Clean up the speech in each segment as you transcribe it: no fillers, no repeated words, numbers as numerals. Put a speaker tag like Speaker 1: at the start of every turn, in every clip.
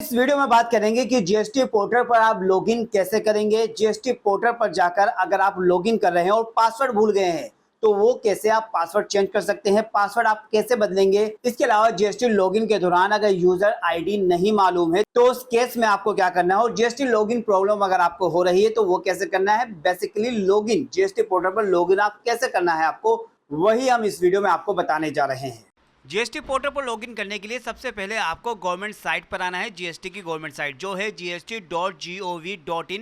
Speaker 1: इस वीडियो में बात करेंगे कि जीएसटी पोर्टल पर आप लॉगिन कैसे करेंगे। जीएसटी पोर्टल पर जाकर अगर आप लॉगिन कर रहे हैं और पासवर्ड भूल गए हैं तो वो कैसे आप पासवर्ड चेंज कर सकते हैं, पासवर्ड आप कैसे बदलेंगे। इसके अलावा जीएसटी लॉगिन के दौरान अगर यूजर आईडी नहीं मालूम है तो उस केस में आपको क्या करना है, और जीएसटी लॉगिन प्रॉब्लम अगर आपको हो रही है तो वो कैसे करना है। बेसिकली लॉगिन जीएसटी पोर्टल पर लॉगिन आप कैसे करना है आपको, वही हम इस वीडियो में आपको बताने जा रहे हैं।
Speaker 2: जीएसटी पोर्टल पर लॉगिन करने के लिए सबसे पहले आपको गवर्नमेंट साइट पर आना है। जीएसटी की गवर्नमेंट साइट जो है gst.gov.in,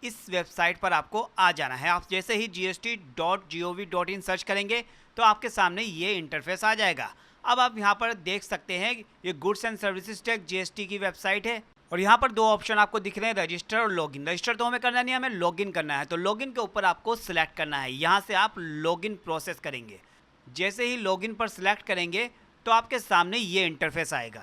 Speaker 2: इस वेबसाइट पर आपको आ जाना है। आप जैसे ही gst.gov.in सर्च करेंगे तो आपके सामने ये इंटरफेस आ जाएगा। अब आप यहाँ पर देख सकते हैं ये goods and services tax GST की वेबसाइट है और यहाँ पर दो ऑप्शन आपको दिख रहे हैं, रजिस्टर और लॉगिन। रजिस्टर तो हमें करना नहीं, हमें लॉगिन करना है। तो लॉगिन के ऊपर आपको सिलेक्ट करना है। यहाँ से आप लॉगिन प्रोसेस करेंगे। जैसे ही लॉगिन पर सिलेक्ट करेंगे तो आपके सामने ये इंटरफेस आएगा।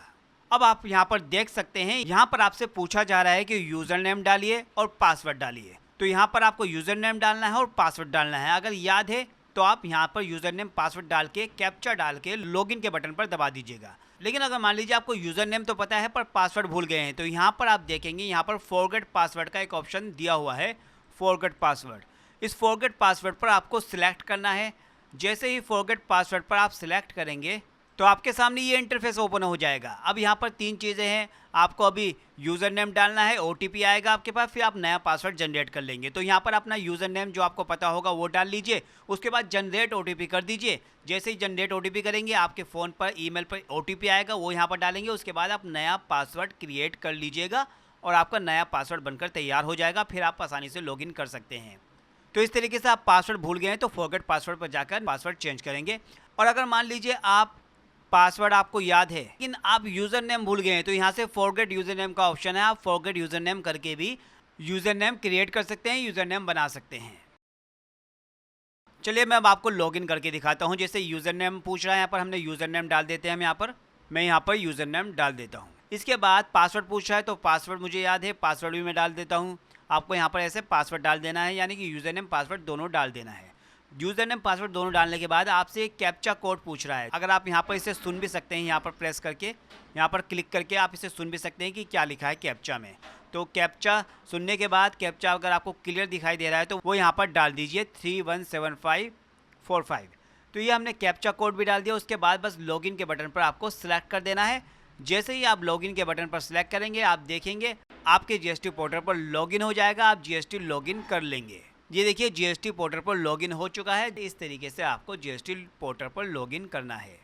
Speaker 2: अब आप यहाँ पर देख सकते हैं, यहाँ पर आपसे पूछा जा रहा है कि यूज़र नेम डालिए और पासवर्ड डालिए। तो यहाँ पर आपको यूज़र नेम डालना है और पासवर्ड डालना है। अगर याद है तो आप यहाँ पर यूज़र नेम पासवर्ड डाल के कैप्चा डाल के लॉगिन के बटन पर दबा दीजिएगा। लेकिन अगर मान लीजिए आपको यूज़र नेम तो पता है पर पासवर्ड भूल गए हैं तो यहाँ पर आप देखेंगे यहाँ पर फॉरगेट पासवर्ड का एक ऑप्शन दिया हुआ है, फॉरगेट पासवर्ड। इस फॉरगेट पासवर्ड पर आपको सिलेक्ट करना है। जैसे ही फॉरगेट पासवर्ड पर आप सिलेक्ट करेंगे तो आपके सामने ये इंटरफेस ओपन हो जाएगा। अब यहाँ पर तीन चीज़ें हैं, आपको अभी यूज़र नेम डालना है, ओटीपी आएगा आपके पास, फिर आप नया पासवर्ड जनरेट कर लेंगे। तो यहाँ पर अपना यूज़र नेम जो आपको पता होगा वो डाल लीजिए, उसके बाद जनरेट ओटीपी कर दीजिए। जैसे ही जनरेट ओटीपी करेंगे आपके फ़ोन पर ईमेल पर ओटीपी आएगा, वो यहाँ पर डालेंगे। उसके बाद आप नया पासवर्ड क्रिएट कर लीजिएगा और आपका नया पासवर्ड बनकर तैयार हो जाएगा। फिर आप आसानी से लॉगिन कर सकते हैं। तो इस तरीके से आप पासवर्ड भूल गए हैं तो फॉरगेट पासवर्ड पर जाकर पासवर्ड चेंज करेंगे। और अगर मान लीजिए आप पासवर्ड आपको याद है लेकिन आप यूज़र नेम भूल गए हैं तो यहाँ से फॉरगेट यूज़र नेम का ऑप्शन है। आप फॉरगेट यूज़र नेम करके भी यूज़र नेम क्रिएट कर सकते हैं, यूज़र नेम बना सकते हैं। चलिए मैं अब आपको लॉगिन करके दिखाता हूँ। जैसे यूज़र नेम पूछ रहा है, यहाँ पर हमने यूज़र नेम डाल देते हैं। मैं यहाँ पर यूज़र नेम डाल देता हूँ। इसके बाद पासवर्ड पूछ रहा है तो पासवर्ड मुझे याद है, पासवर्ड भी मैं डाल देता हूँ। आपको यहाँ पर ऐसे पासवर्ड डाल देना है, यानी कि यूज़र नेम पासवर्ड दोनों डाल देना है। यूज़र नेम पासवर्ड दोनों डालने के बाद आपसे एक कैप्चा कोड पूछ रहा है। अगर आप यहाँ पर इसे सुन भी सकते हैं, यहाँ पर प्रेस करके, यहाँ पर क्लिक करके आप इसे सुन भी सकते हैं कि क्या लिखा है कैप्चा में। तो कैप्चा सुनने के बाद कैप्चा अगर आपको क्लियर दिखाई दे रहा है तो वो यहाँ पर डाल दीजिए 317545। तो ये हमने कैप्चा कोड भी डाल दिया। उसके बाद बस लॉगिन के बटन पर आपको सिलेक्ट कर देना है। जैसे ही आप लॉगिन के बटन पर सिलेक्ट करेंगे आप देखेंगे आपके जीएसटी पोर्टल पर लॉगिन हो जाएगा। आप जीएसटी लॉगिन कर लेंगे। ये देखिए जीएसटी पोर्टल पर लॉगिन हो चुका है। इस तरीके से आपको जीएसटी पोर्टल पर लॉगिन करना है।